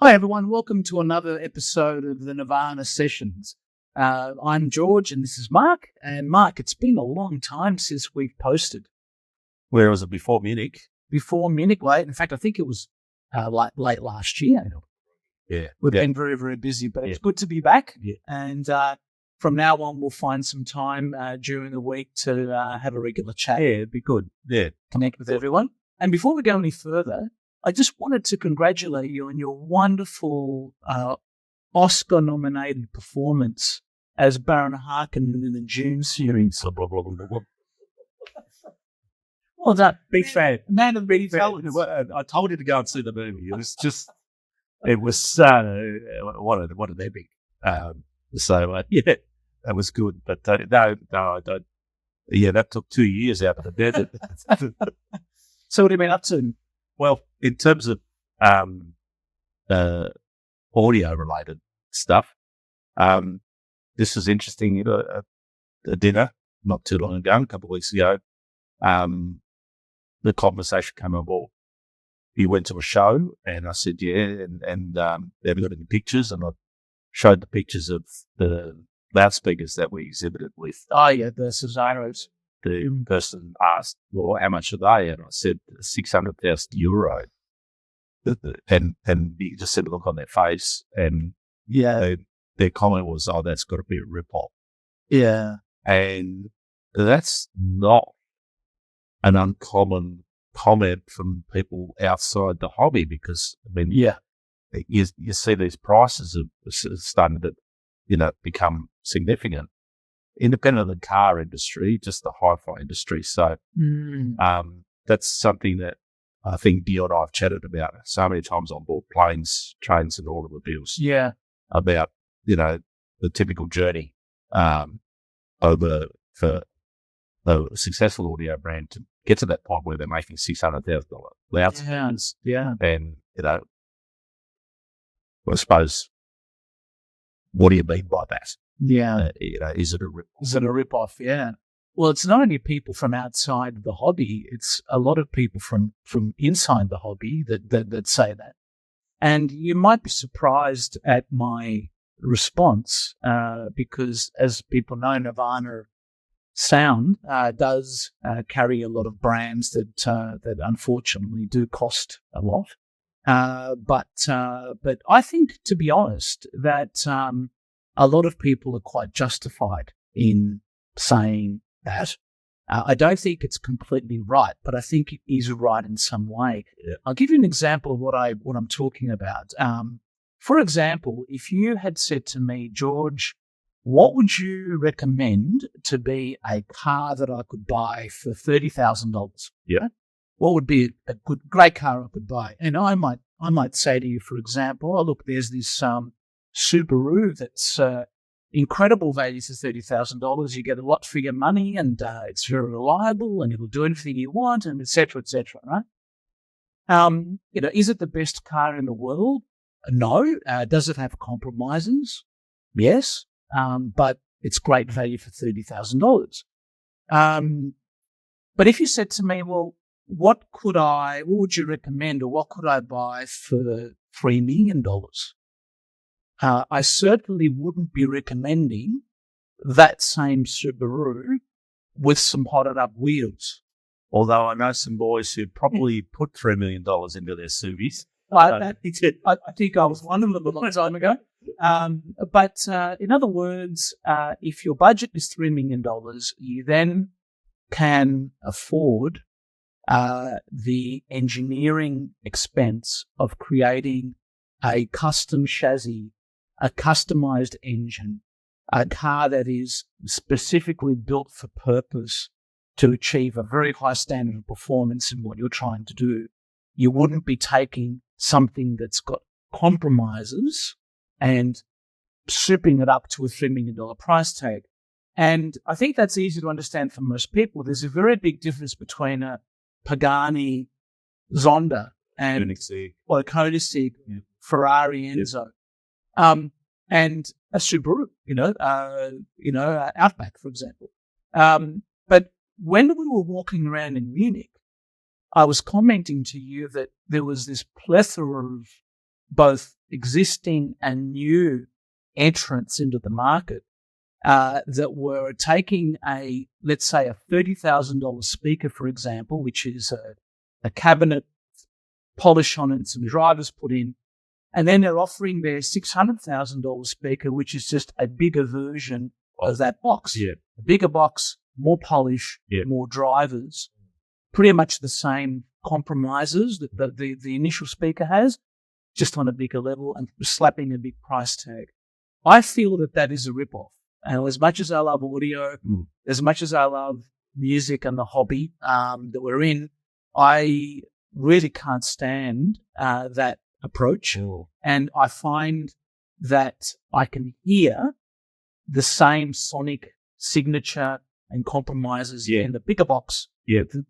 Hi, everyone. Welcome to another episode of the Nirvana Sessions. I'm George, and this is Mark. And Mark, it's been a long time since we've posted. Where was it before Munich? Before Munich, late. In fact, I think it was late last year. Yeah. We've been very, very busy, but it's good to be back. Yeah. And from now on, we'll find some time during the week to have a regular chat. Yeah, it'd be good. Yeah. Connect with everyone. And before we go any further, I just wanted to congratulate you on your wonderful Oscar-nominated performance as Baron Harkonnen in the June series. Well done. Big fan. Man of many talents. talents. I told you to go and see the movie. It was just, what an epic. Yeah, that was good. But no, I don't. Yeah, that took 2 years out of the desert. So what have you been up to? Well, in terms of audio-related stuff, this was interesting. You know, a dinner not too long ago, a couple of weeks ago, the conversation came on board. You went to a show, and I said, yeah, and they haven't got any pictures, and I showed the pictures of the loudspeakers that we exhibited with. Oh, yeah, the Cesaros. The person asked, well, how much are they? And I said, €600,000. And you just said, look on their face. And Yeah. their comment was, oh, that's got to be a rip-off. Yeah. And that's not an uncommon comment from people outside the hobby because, I mean, Yeah. you see these prices are starting to, become significant. Independent of the car industry, just the hi-fi industry. So that's something that I think Dio and I have chatted about so many times on board planes, trains and automobiles. Yeah. About, the typical journey over for a successful audio brand to get to that point where they're making $600,000 loudspeakers. Yeah. And, I suppose, what do you mean by that? Yeah. Is it a rip-off? Is it a rip-off? Yeah. Well, it's not only people from outside the hobby, it's a lot of people from inside the hobby that say that. And you might be surprised at my response because, as people know, Nirvana Sound does carry a lot of brands that unfortunately do cost a lot. But I think, to be honest, that a lot of people are quite justified in saying that. I don't think it's completely right, but I think it is right in some way. Yeah. I'll give you an example of what I'm talking about. For example, if you had said to me, George, what would you recommend to be a car that I could buy for $30,000? Yeah. What would be a great car I could buy? And I might say to you, for example, oh, look, there's this Subaru that's incredible value for $30,000. You get a lot for your money, and it's very reliable, and it'll do anything you want, and et cetera, right? Is it the best car in the world? No. Does it have compromises? Yes. But it's great value for $30,000. But if you said to me, well, what would you recommend, or what could I buy for $3 million? I certainly wouldn't be recommending that same Subaru with some hotted up wheels. Although I know some boys who probably put $3 million into their Subies. I think I was one of them a long time ago. But in other words, if your budget is $3 million, you then can afford the engineering expense of creating a custom chassis, a customized engine, a car that is specifically built for purpose to achieve a very high standard of performance in what you're trying to do. You wouldn't be taking something that's got compromises and souping it up to a $3 million price tag. And I think that's easy to understand for most people. There's a very big difference between a Pagani Zonda and Koenigsegg. Or a Koenigsegg, Ferrari Enzo, and a Subaru, Outback, for example. But when we were walking around in Munich, I was commenting to you that there was this plethora of both existing and new entrants into the market that were taking let's say a $30,000 speaker, for example, which is a cabinet, polish on it, and some drivers put in, and then they're offering their $600,000 speaker, which is just a bigger version of that box. Yeah. A bigger box, more polish, more drivers, pretty much the same compromises that the initial speaker has, just on a bigger level and slapping a big price tag. I feel that is a rip-off. And as much as I love audio, as much as I love music and the hobby that we're in, I really can't stand that approach. And I find that I can hear the same sonic signature and compromises in the bigger box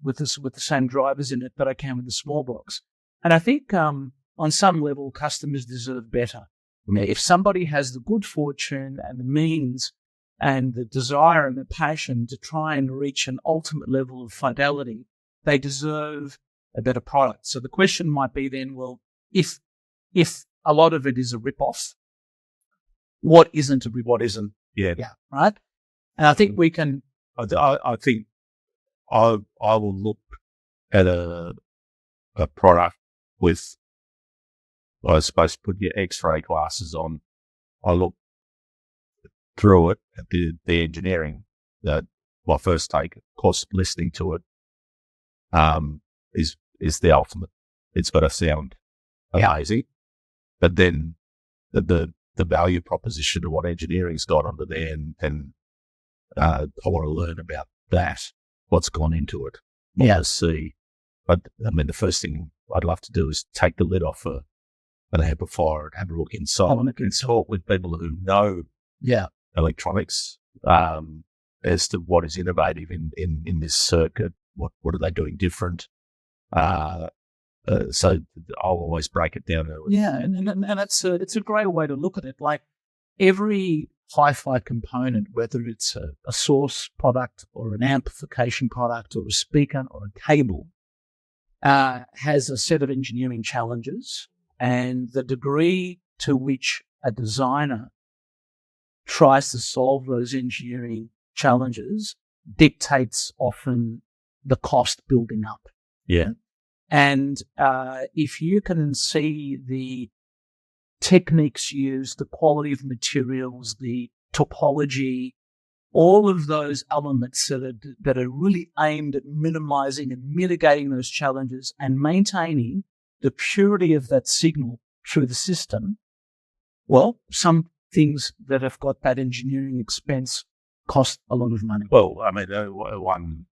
with the same drivers in it that I can with the small box. And I think on some level, customers deserve better. If somebody has the good fortune and the means and the desire and the passion to try and reach an ultimate level of fidelity, they deserve a better product. So the question might be then, well, if a lot of it is a rip-off, what isn't a rip-off? What isn't? Yeah. Yeah, right? And I think we can... I think I will look at a product with, I suppose, put your X-ray glasses on. I look through it at the engineering. That my first take, of course, listening to it is the ultimate. It's got to sound amazing, but then the value proposition of what engineering's got under there, and I want to learn about that, what's gone into it. I want to see. But I mean, the first thing I'd love to do is take the lid off an amplifier and have a look inside and talk with people who know electronics as to what is innovative in this circuit. What are they doing different? So I'll always break it down. Yeah, and it's a great way to look at it. Like every hi-fi component, whether it's a source product or an amplification product or a speaker or a cable, has a set of engineering challenges, and the degree to which a designer tries to solve those engineering challenges dictates often the cost building up. Yeah. And if you can see the techniques used, the quality of materials, the topology, all of those elements that are really aimed at minimizing and mitigating those challenges and maintaining the purity of that signal through the system, well, some things that have got that engineering expense cost a lot of money. Well, I mean, one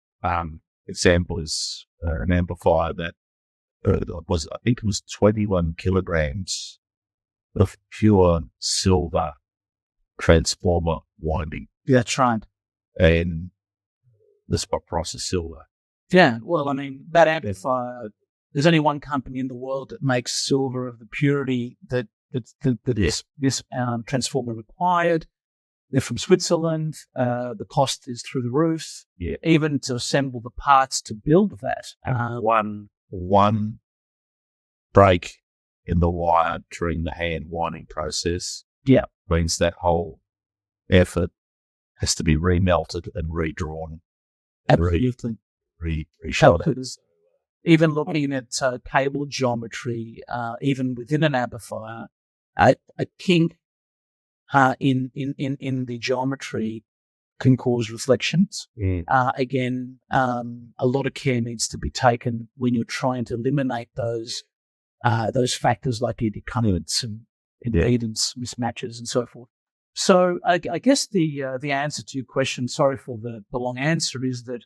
example is an amplifier that I think it was 21 kilograms of pure silver transformer winding. That's right. And the spot price is silver. Yeah, well, I mean, that amplifier, there's only one company in the world that makes silver of the purity that this transformer required. They're from Switzerland. The cost is through the roof. Yeah. Even to assemble the parts to build that. One break in the wire during the hand winding process means that whole effort has to be remelted and redrawn. Absolutely. Reshot. Even looking at cable geometry, even within an amplifier, a kink in the geometry can cause reflections. Again, a lot of care needs to be taken when you're trying to eliminate those factors like intercurrents and impedance mismatches and so forth. So I guess the answer to your question, sorry for the long answer, is that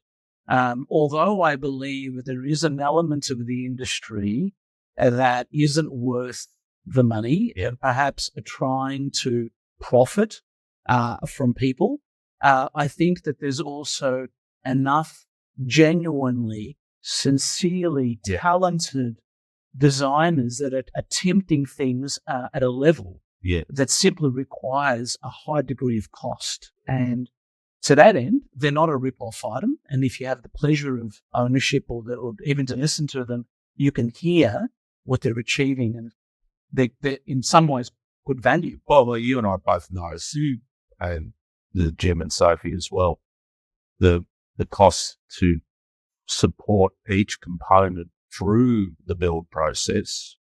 although I believe there is an element of the industry that isn't worth the money and perhaps are trying to profit from people, I think that there's also enough genuinely, sincerely talented designers that are attempting things at a level that simply requires a high degree of cost. And to that end, they're not a rip-off item. And if you have the pleasure of ownership or even to listen to them, you can hear what they're achieving. And they're in some ways good value. Well, you and I both know, Sue and the Jim and Sophie as well, the cost to support each component through the build process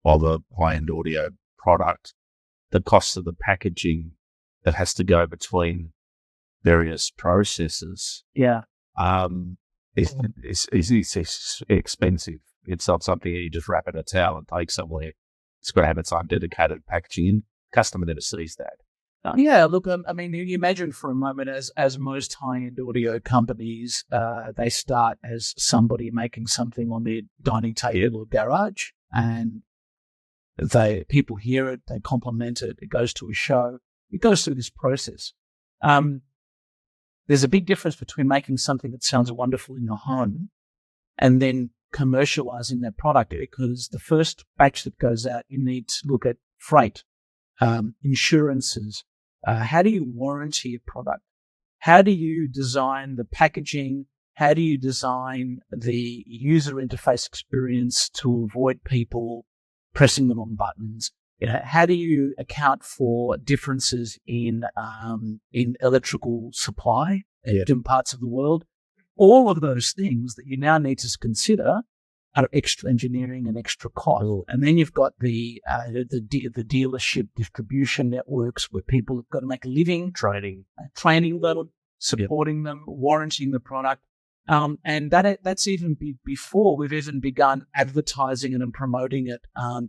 of a high-end audio product, the cost of the packaging that has to go between various processes, is expensive. It's not something you just wrap in a towel and take somewhere. It's got to have its own dedicated packaging, and customer never sees that. Yeah, look, I mean, you imagine for a moment, as most high-end audio companies, they start as somebody making something on their dining table or garage, and people hear it, they compliment it, it goes to a show, it goes through this process. There's a big difference between making something that sounds wonderful in your home and then commercializing that product, because the first batch that goes out, you need to look at freight, insurances. How do you warranty a product? How do you design the packaging? How do you design the user interface experience to avoid people pressing the wrong buttons? How do you account for differences in electrical supply in different parts of the world? All of those things that you now need to consider are extra engineering and extra cost. And then you've got the dealership distribution networks where people have got to make a living, training them, supporting them, warranting the product. And that's even before we've even begun advertising and promoting it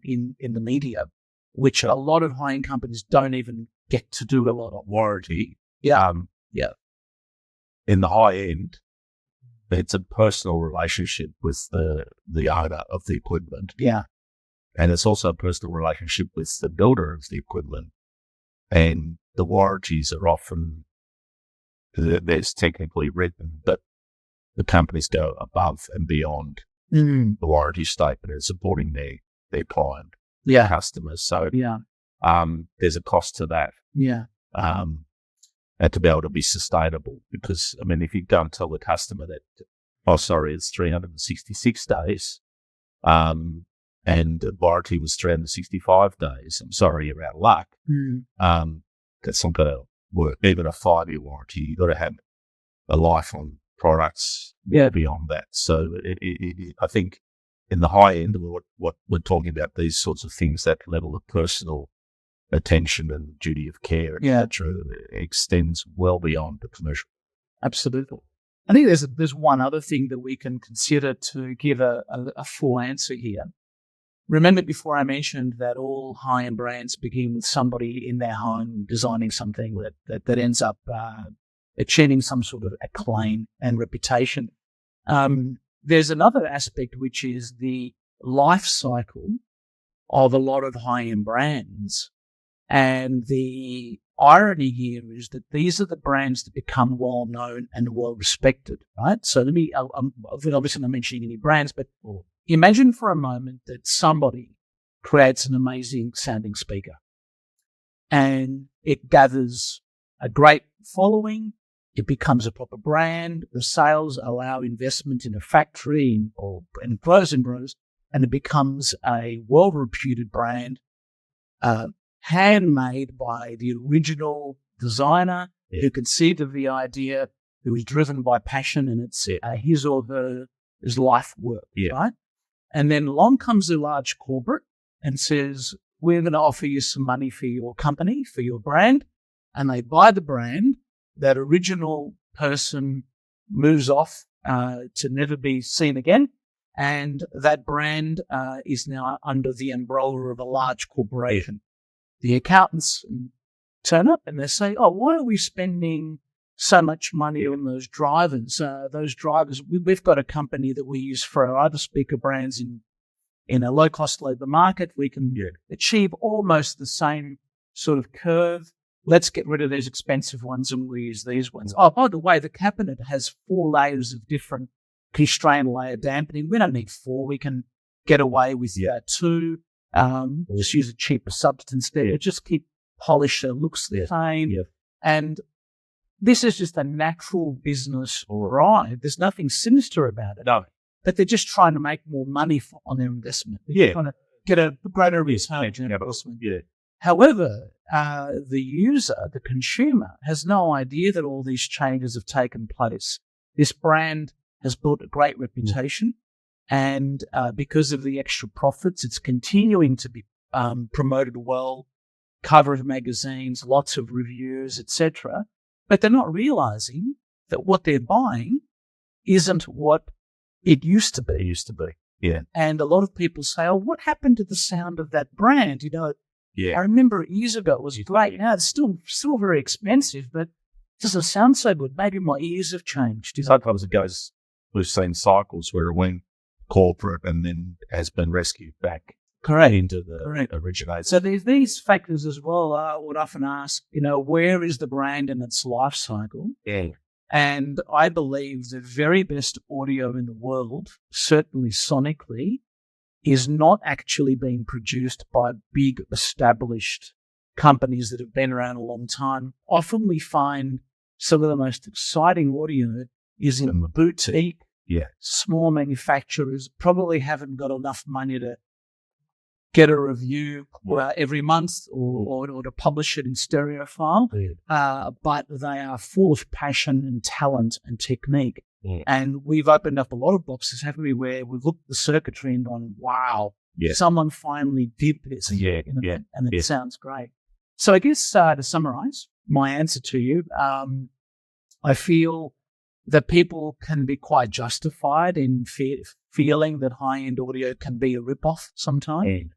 in the media, which a lot of high-end companies don't even get to do a lot of. Warranty. Yeah. In the high end, it's a personal relationship with the owner of the equipment. Yeah. And it's also a personal relationship with the builder of the equipment. And the warranties are often, there's technically written, but the companies go above and beyond the warranty statement and supporting their client, customers. So there's a cost to that. Yeah. And to be able to be sustainable, because, I mean, if you go and tell the customer that, it's 366 days, and the warranty was 365 days, I'm sorry, you're out of luck. That's not going to work. Even a 5-year warranty, you've got to have a life on products beyond that. So I think in the high end, what we're talking about, these sorts of things, that level of personal attention and duty of care, etc., extends well beyond the commercial. Absolutely. I think there's one other thing that we can consider to give a full answer here. Remember before I mentioned that all high-end brands begin with somebody in their home designing something that ends up achieving some sort of acclaim and reputation. There's another aspect, which is the life cycle of a lot of high-end brands. And the irony here is that these are the brands that become well-known and well-respected, right? So obviously I'm mentioning any brands, but imagine for a moment that somebody creates an amazing sounding speaker and it gathers a great following. It becomes a proper brand. The sales allow investment in a factory and grows, and it becomes a well-reputed brand, handmade by the original designer who conceived of the idea, who is driven by passion, and it's his or her life work, right? And then along comes a large corporate and says, we're going to offer you some money for your company, for your brand. And they buy the brand. That original person moves off to never be seen again. And that brand is now under the umbrella of a large corporation. The accountants turn up and they say, why are we spending so much money on those drivers? We've got a company that we use for our other speaker brands in a low-cost labour market. We can achieve almost the same sort of curve. Let's get rid of these expensive ones and we use these ones. Oh, by the way, the cabinet has 4 layers of different constrained layer dampening. We don't need 4. We can get away with 2. Just use a cheaper substance there. Just keep polish so it looks the same. And this is just a natural business ride. There's nothing sinister about it. No. But they're just trying to make more money on their investment. They're trying to get a greater return. Yeah. However, the user, the consumer, has no idea that all these changes have taken place. This brand has built a great reputation, and because of the extra profits, it's continuing to be promoted well, cover of magazines, lots of reviews, etc. But they're not realizing that what they're buying isn't what it used to be. It used to be, yeah. And a lot of people say, "Oh, what happened to the sound of that brand?" Yeah. I remember years ago it was great. Now it's still very expensive, but it doesn't sound so good. Maybe my ears have changed. Sometimes it goes. We've seen cycles where it went corporate and then has been rescued back. Correct. Into the originator. So there's these factors as well. I would often ask, where is the brand in its life cycle? Yeah. And I believe the very best audio in the world, certainly sonically, is not actually being produced by big established companies that have been around a long time. Often we find some of the most exciting audio is in boutique, small manufacturers, probably haven't got enough money to get a review every month or to publish it in stereophile, but they are full of passion and talent and technique. Yeah. And we've opened up a lot of boxes, haven't we, where we've looked at the circuitry and gone, wow, someone finally did this. And it sounds great. So I guess to summarize my answer to you, I feel that people can be quite justified in feeling that high-end audio can be a ripoff sometimes.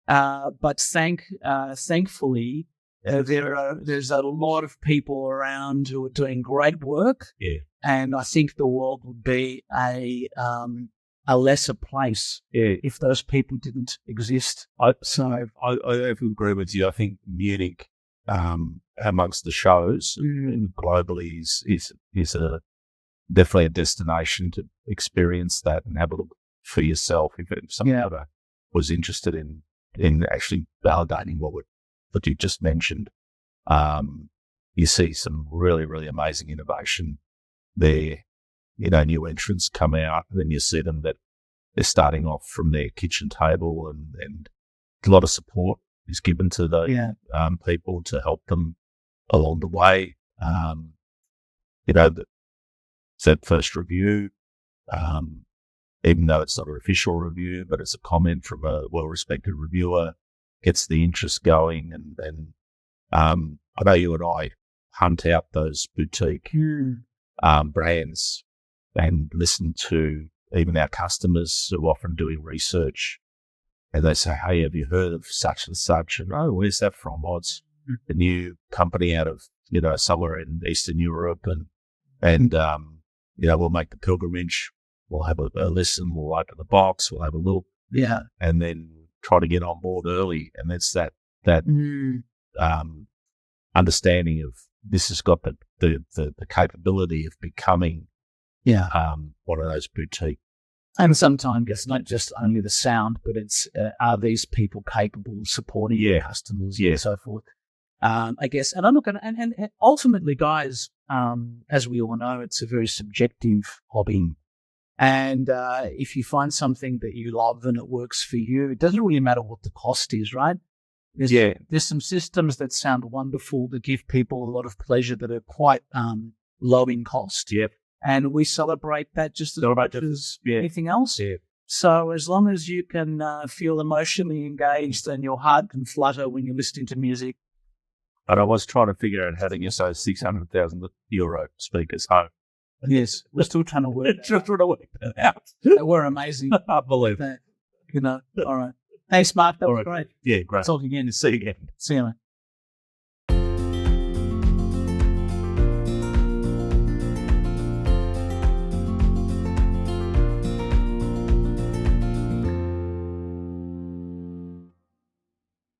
But thankfully, there's a lot of people around who are doing great work. Yeah. And I think the world would be a lesser place if those people didn't exist. I agree with you. I think Munich, amongst the shows globally, is definitely a destination to experience that and have a look for yourself if someone was interested in actually validating what you just mentioned. You see some really, really amazing innovation there. New entrants come out, and then you see them that they're starting off from their kitchen table, and a lot of support is given to the people to help them along the way. That first review, even though it's not an official review, but it's a comment from a well-respected reviewer, gets the interest going. And I know you and I hunt out those boutique brands and listen to even our customers who are often doing research, and they say, "Hey, have you heard of such and such?" And, "Oh, where's that from?" "Oh, it's a new company out of, somewhere in Eastern Europe, and we'll make the pilgrimage. We'll have a listen. We'll open the box. We'll have a look. Yeah. And then try to get on board early." And it's that understanding of this has got the capability of becoming one of those boutique. And sometimes it's not just only the sound, but it's are these people capable of supporting their customers and so forth. I guess, and I'm not going to, and ultimately, guys, as we all know, it's a very subjective hobby. And if you find something that you love and it works for you, it doesn't really matter what the cost is, right? There's some systems that sound wonderful that give people a lot of pleasure that are quite low in cost. Yep. And we celebrate that just as much as anything else. Yeah. So as long as you can feel emotionally engaged and your heart can flutter when you're listening to music. But I was trying to figure out how to get those 600,000 euro speakers home. Yes, we're still trying to work that out. They were amazing. I believe that. All right. Thanks, Mark. That was great. Yeah, great. Talk again. See you again. See you, mate.